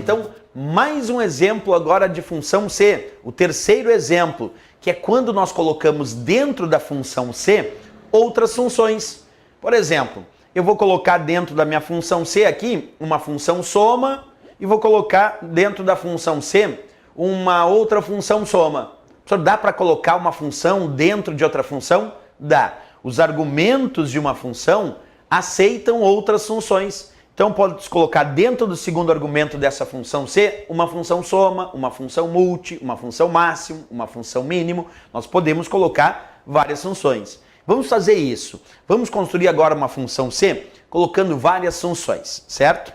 então mais um exemplo agora de função C, o terceiro exemplo, que é quando nós colocamos dentro da função C outras funções. Por exemplo, eu vou colocar dentro da minha função C aqui uma função soma e vou colocar dentro da função C uma outra função soma. Professor, dá para colocar uma função dentro de outra função? Dá. Os argumentos de uma função aceitam outras funções. Então, pode colocar dentro do segundo argumento dessa função C uma função soma, uma função multi, uma função máximo, uma função mínimo. Nós podemos colocar várias funções. Vamos fazer isso. Vamos construir agora uma função C colocando várias funções, certo?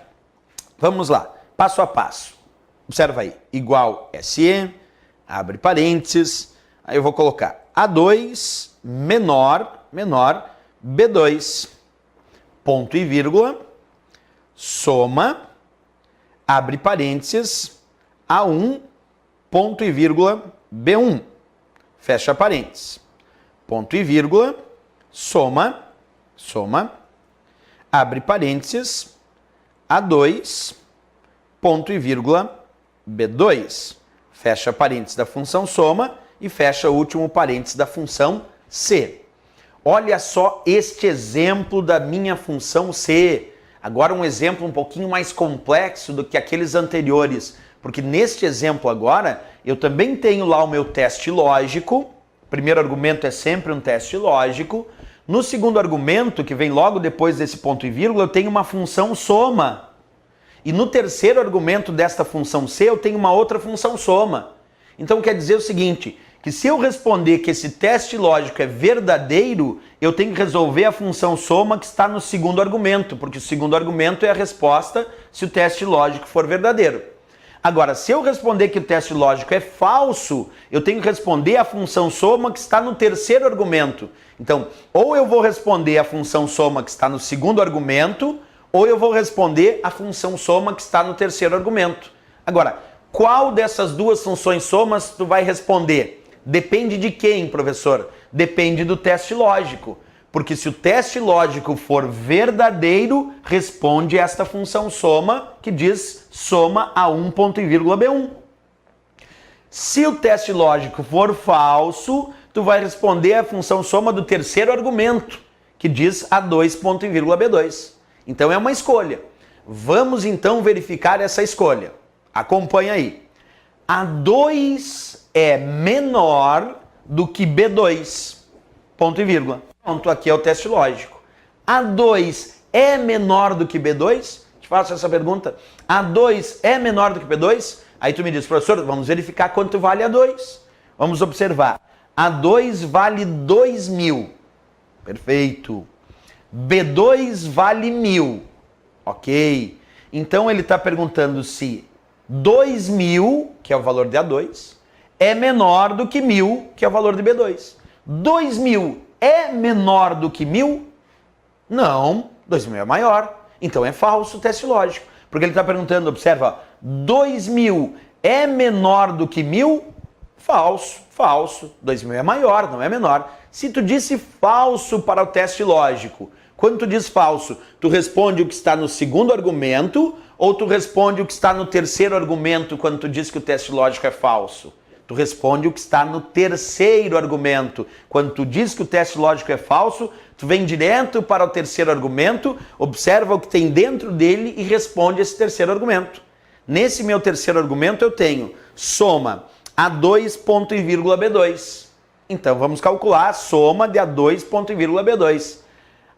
Vamos lá, passo a passo. Observa aí, igual SE, abre parênteses, aí eu vou colocar A2 menor B2, ponto e vírgula, soma, abre parênteses, A1, ponto e vírgula, B1, fecha parênteses, ponto e vírgula, soma, abre parênteses, A2, ponto e vírgula, B2, fecha parênteses da função soma e fecha o último parênteses da função C. Olha só este exemplo da minha função C. Agora um exemplo um pouquinho mais complexo do que aqueles anteriores, porque neste exemplo agora eu também tenho lá o meu teste lógico. O primeiro argumento é sempre um teste lógico. No segundo argumento, que vem logo depois desse ponto e vírgula, eu tenho uma função soma. E no terceiro argumento desta função C, eu tenho uma outra função soma. Então quer dizer o seguinte, que se eu responder que esse teste lógico é verdadeiro, eu tenho que resolver a função soma que está no segundo argumento, porque o segundo argumento é a resposta se o teste lógico for verdadeiro. Agora, se eu responder que o teste lógico é falso, eu tenho que responder a função soma que está no terceiro argumento. Então, ou eu vou responder a função soma que está no segundo argumento, ou eu vou responder a função soma que está no terceiro argumento. Agora, qual dessas duas funções somas tu vai responder? Depende de quem, professor? Depende do teste lógico. Porque se o teste lógico for verdadeiro, responde esta função soma, que diz soma A1 ponto e vírgula B1. Se o teste lógico for falso, tu vai responder a função soma do terceiro argumento, que diz A2 ponto e vírgula B2. Então é uma escolha. Vamos então verificar essa escolha. Acompanha aí. A2 é menor do que B2, ponto e vírgula. Pronto, aqui é o teste lógico. A2 é menor do que B2? Te faço essa pergunta. A2 é menor do que B2? Aí tu me diz, professor, vamos verificar quanto vale A2. Vamos observar. A2 vale 2.000. Perfeito. B2 vale 1.000. Ok. Então ele está perguntando se 2.000, que é o valor de A2, é menor do que 1.000, que é o valor de B2. 2.000 é menor do que 1.000? Não, 2.000 é maior. Então é falso o teste lógico. Porque ele está perguntando, observa, 2.000 é menor do que 1.000? Falso, falso. 2.000 é maior, não é menor. Se tu disse falso para o teste lógico, quando tu diz falso, tu responde o que está no segundo argumento ou tu responde o que está no terceiro argumento quando tu diz que o teste lógico é falso? Tu responde o que está no terceiro argumento. Quando tu diz que o teste lógico é falso, tu vem direto para o terceiro argumento, observa o que tem dentro dele e responde esse terceiro argumento. Nesse meu terceiro argumento eu tenho soma A2 ponto e vírgula B2. Então vamos calcular a soma de A2 ponto e vírgula B2.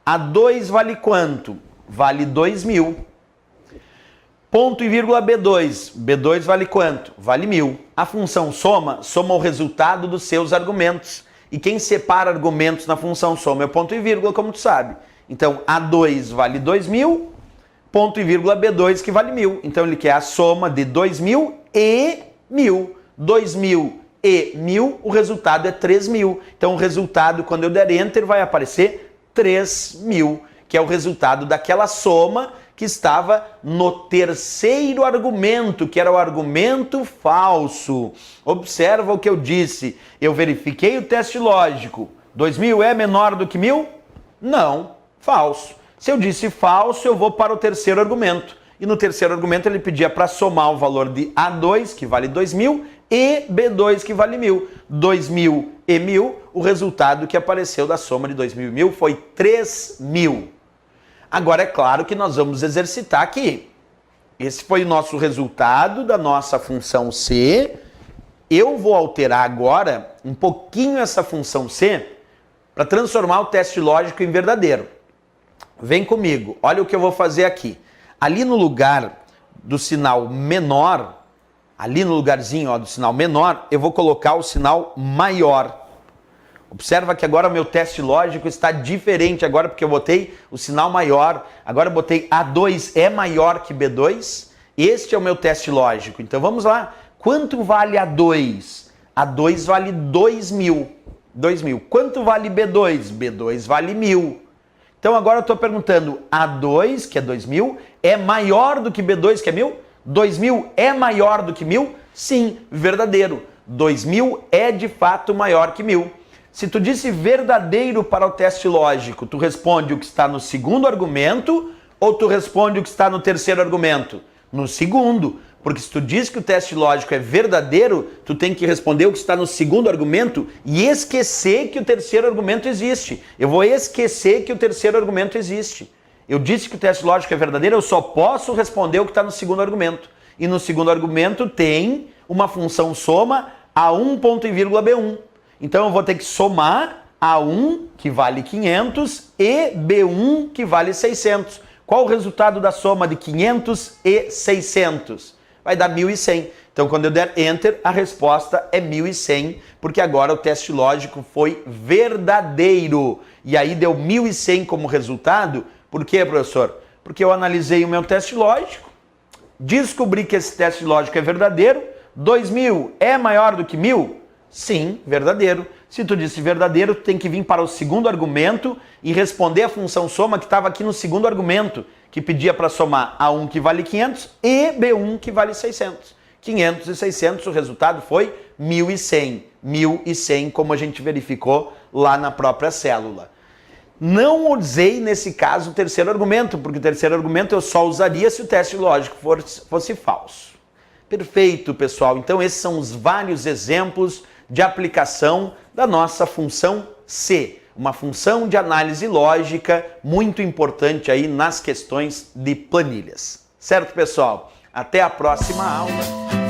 A2 vale quanto? Vale 2.000. Ponto e vírgula B2. B2 vale quanto? Vale 1.000. A função soma o resultado dos seus argumentos. E quem separa argumentos na função soma é o ponto e vírgula, como tu sabe. Então, A2 vale 2.000, ponto e vírgula B2 que vale 1.000. Então, ele quer a soma de 2.000 e 1.000. 2.000 e 1.000, o resultado é 3.000. Então, o resultado, quando eu der Enter, vai aparecer 3.000, que é o resultado daquela soma que estava no terceiro argumento, que era o argumento falso. Observa o que eu disse. Eu verifiquei o teste lógico. 2.000 é menor do que 1.000? Não, falso. Se eu disse falso, eu vou para o terceiro argumento. e no terceiro argumento ele pedia para somar o valor de A2, que vale 2.000, e B2, que vale 1.000. 2.000 e 1.000, o resultado que apareceu da soma de 2.000 e 1.000 foi 3.000. Agora é claro que nós vamos exercitar aqui. Esse foi o nosso resultado da nossa função C. Eu vou alterar agora um pouquinho essa função C para transformar o teste lógico em verdadeiro. Vem comigo, olha o que eu vou fazer aqui. Ali no lugar do sinal menor, ali no lugarzinho ó, do sinal menor, eu vou colocar o sinal maior. Observa que agora o meu teste lógico está diferente agora porque eu botei o sinal maior. Agora eu botei A2 é maior que B2. Este é o meu teste lógico. Então vamos lá. Quanto vale A2? A2 vale 2.000. 2.000. Quanto vale B2? B2 vale 1.000. Então agora eu estou perguntando, A2, que é 2.000, é maior do que B2, que é 1.000? 2.000 é maior do que 1.000? Sim, verdadeiro. 2.000 é de fato maior que 1.000. Se tu disse verdadeiro para o teste lógico, tu responde o que está no segundo argumento ou tu responde o que está no terceiro argumento? No segundo. Porque se tu diz que o teste lógico é verdadeiro, tu tem que responder o que está no segundo argumento e esquecer que o terceiro argumento existe. Eu vou esquecer que o terceiro argumento existe. Eu disse que o teste lógico é verdadeiro, eu só posso responder o que está no segundo argumento. E no segundo argumento tem uma função soma A1 ponto e vírgula B1. Então eu vou ter que somar A1, que vale 500, e B1, que vale 600. Qual o resultado da soma de 500 e 600? Vai dar 1.100. Então, quando eu der Enter, a resposta é 1.100, porque agora o teste lógico foi verdadeiro. E aí deu 1.100 como resultado. Por quê, professor? Porque eu analisei o meu teste lógico, descobri que esse teste lógico é verdadeiro. 2.000 é maior do que 1.000? Sim, verdadeiro. Se tu disse verdadeiro, tu tem que vir para o segundo argumento e responder a função soma que estava aqui no segundo argumento, que pedia para somar A1 que vale 500 e B1 que vale 600. 500 e 600, o resultado foi 1.100. 1.100, como a gente verificou lá na própria célula. Não usei, nesse caso, o terceiro argumento, porque o terceiro argumento eu só usaria se o teste lógico fosse falso. Perfeito, pessoal. Então, esses são os vários exemplos de aplicação da nossa função C, uma função de análise lógica muito importante aí nas questões de planilhas. Certo, pessoal? Até a próxima aula.